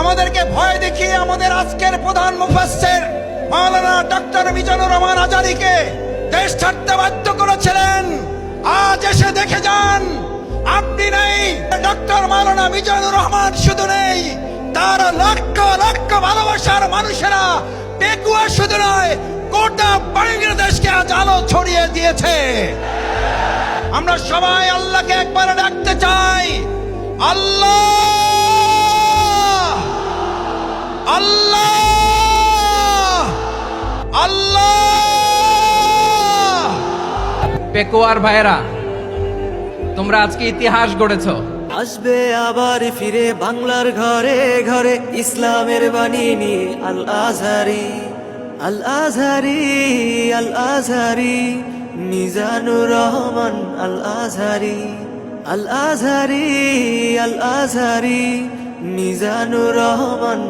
আমাদেরকে ভয় দেখিয়ে আমাদের আজকের প্রধান মুফাসসির মাওলানা ডক্টর মিজানুর রহমান আজারীকে দেশ ছাড়তে বাধ্য করেছিলেন। আজ এসে দেখে যান, আপনি নেই, ডক্টর মাওলানা মিজানুর রহমান শুধু নেই, তার লক্ষ লক্ষ ভালোবাসার মানুষেরা পেকুয়া শুধু নয়, গোটা বাংলাদেশকে আজ আলো ছড়িয়ে দিয়েছে। আমরা সবাই আল্লাহকে একবার ডাকতে চাই, আল্লাহ আল্লাহ আল্লাহ। পেকুয়ার ভাইরা, তোমরা আজকে ইতিহাস গড়েছ। আসবে আবার ফিরে বাংলার ঘরে ঘরে ইসলামের বাণী নিয়ে আল আজহারি, আল আজহারি, আল আজহারি, মিজানুর রহমান আল আজহারি, আল আজহারি, আল আজহারি, মিজানুর রহমান।